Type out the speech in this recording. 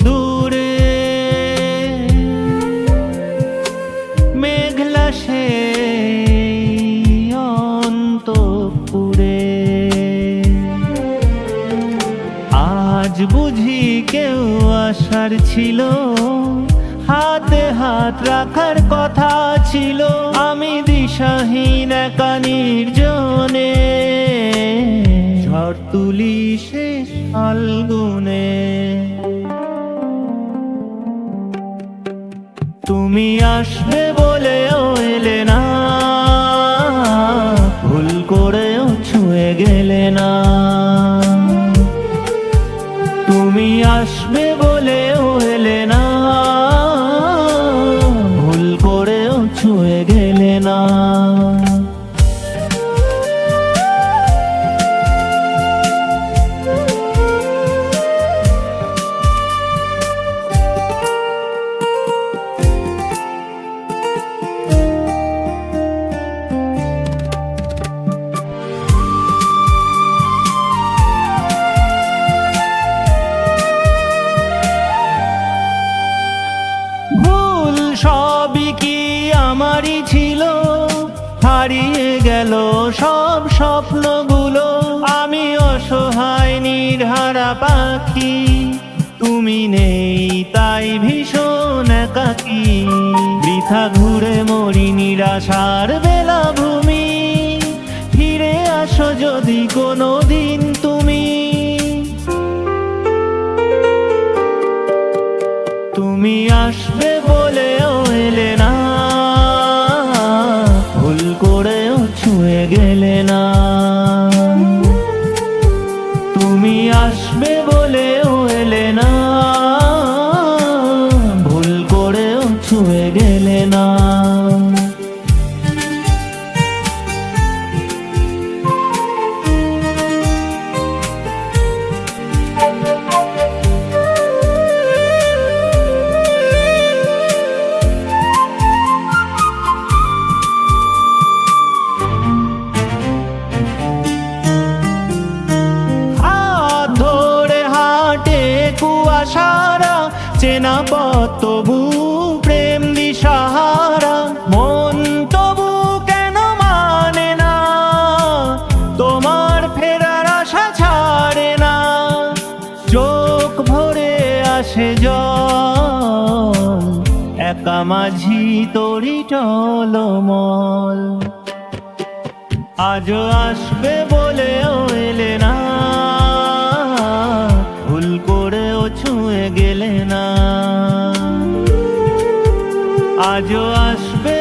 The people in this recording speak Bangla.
দূরে মেঘলা সেই অন্তঃপুরে, আজ বুঝি কেউ আসার ছিল, হাতে হাত রাখার কথা ছিল। আমি দিশাহীন একা নির্জনে ঝড় তুলি শেষ ফাল্গুনে। তুমি আসবে বলেও এলে না, ভুল করেও ছুঁয়ে গেলে না। তুমি আসবে বলেও এলে না, ভুল করেও ছুঁয়ে গেলে না। ভুল সবই কি আমারই ছিল, হারিয়ে গেল সব স্বপ্নগুলো। আমি অসহায় নির্হারা পাখি, তুমি নেই তাই ভীষণ একাকী। বৃথা ঘুরে মরি নিরাশার বেলাভূমি, ফিরে আসো যদি কোনো দিন তুমি। তুমি আসবে বলেও এলে না, ভুল করেও ছুঁয়ে গেলে না। তুমি আসবে বলেও এলে না, ভুল করেও ছুঁয়ে গেলে না। কুয়াশারা চেনা পথ তবু প্রেম দিশাহারা, মন তবু কেন মানে না, তোমার ফেরার আশা ছাড়ে না। চোখ ভরে আসে জল, একা মাঝি তরি টলমল। আজও আসবে বলেও এলে না, ভুল করেও ছুঁয়ে গেলে না। আজও আসবে